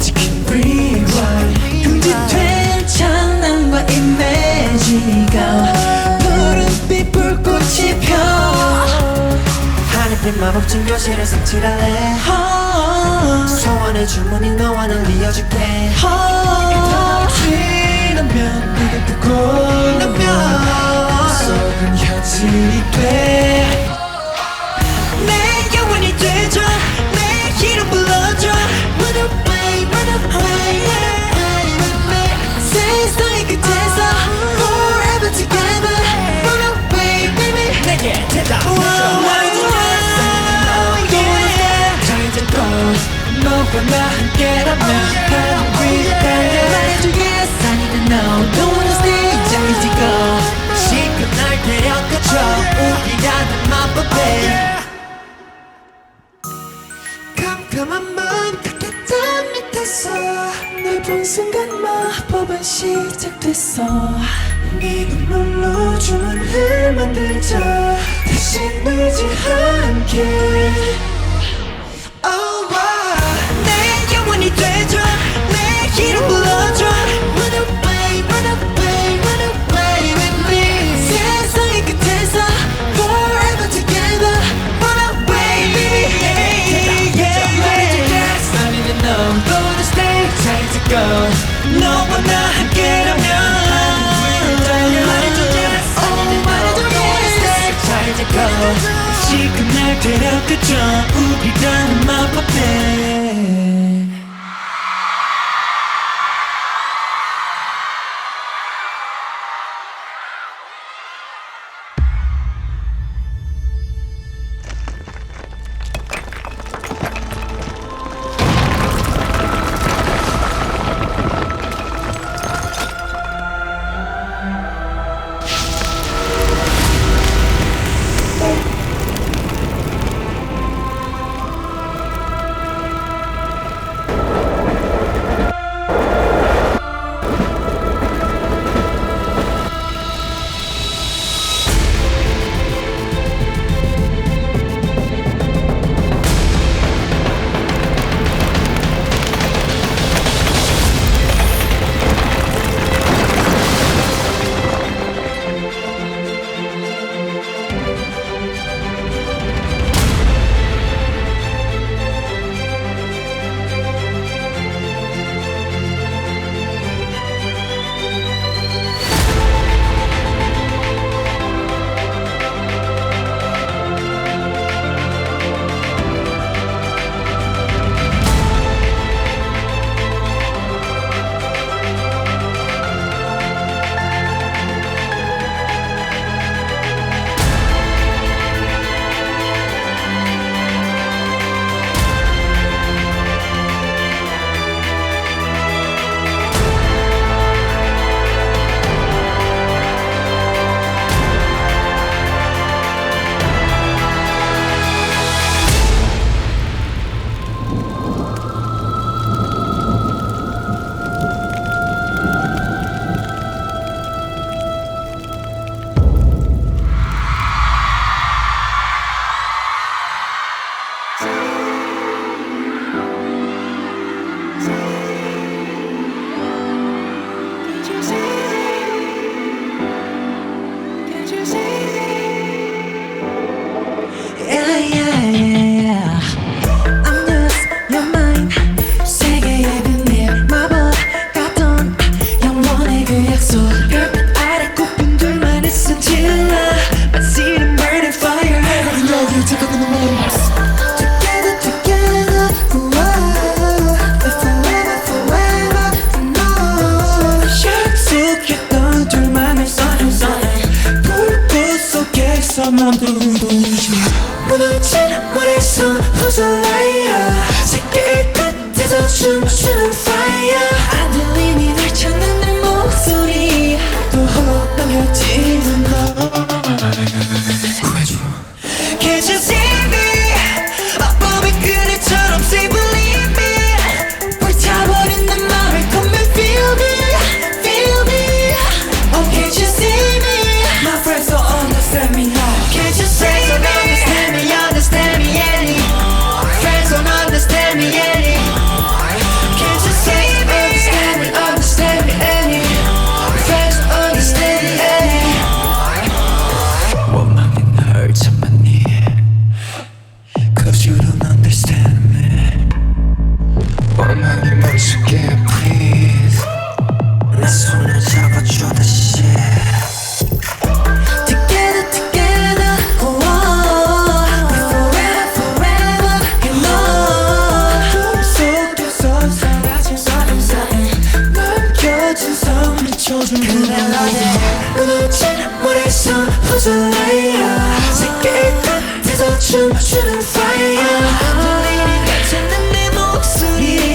지금 rewind 금지된 장난과 이미지가 푸른빛 불꽃이 펴 하늘빛 마법진 교실을 색칠할래 소원의 주머니 너와 날 이어줄게 지나면 네가 끄고 나면 속은 현실이 돼 내 영원이 되줘 내 이름 불러줘 Run away 너와 함께라면 하늘 위로 달려 말해줘 yes 아니면 no Don't wanna stay 자유지고 시간 날 데려가줘 우리라는 마법에 깜깜한 맘 탁했던 밑에서 널 본 순간 마법은 시작됐어 네 눈물로 주문을 만들자 다시 울지 않게 내 영원히 되줘 내 이름 불러줘 Run away, run away, run away with me 세상의 끝에서 forever together Run away, baby 말해줘 yes 아니면 no Don't wanna stay, time to go 너와 나 함께라면 말해줘 yes 아니면 no Don't wanna stay, time to go 지금 날 데려가줘 우리라는 마법에 무너진 머릿속 호소라이어 세계 끝에서 춤추는 fire 안 들리니 널 찾는 내 목소리 또 홀로 남겨지는 너 구해줘 Can't you see me 마법의 그네처럼 say believe me 불타버린 내 맘을 come and feel me Oh can't you see me My friends don't understand me now Can't you see me understand me anymore Friends don't understand me anymore Can't you see me understand me anymore Friends don't understand me anymore 원망이 널 참았니 Cause you don't understand me 원망이 멈추게 please 내 손을 잡아줘 다시 Together together oh, Forever forever you know 꿈속에서 사라진 사랑사에 남겨진 소리쳐준 그 멜로디 무너진 머릿속 호소라이어 세계 끝에서 춤추는 fire 안 들리니 날 찾는 내 목소리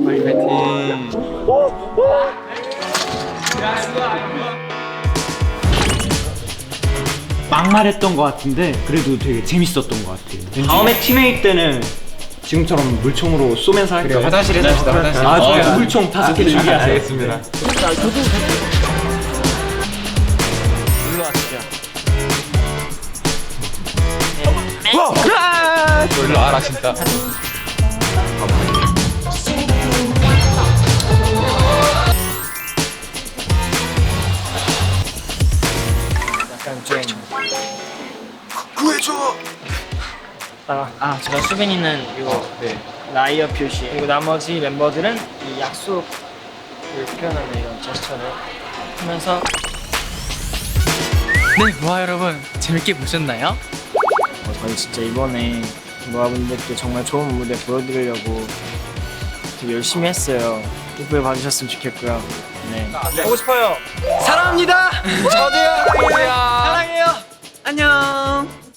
파이팅. 막말했던 것 같은데 그래도 되게 재밌었던 것 같아요. 다음에 팀메이트 때는 지금처럼 물총으로 쏘면서 할까요? 화장실에서 합시다. 화장실. 아 좋아요. 물총 5개 준비하세요. 알겠습니다. 놀러 와라 진짜. 제가 수빈이는 이거 라이어 표시 그리고 나머지 멤버들은 이 약속을 표현하는 이런 제스처를 하면서 네, 모아 여러분 재밌게 보셨나요? 저희 진짜 이번에 모아분들께 정말 좋은 무대 보여드리려고 되게 열심히 했어요. 예쁘게 봐주셨으면 좋겠고요. 네. 보고 싶어요. 사랑합니다. 저도요. 사랑해요. 안녕.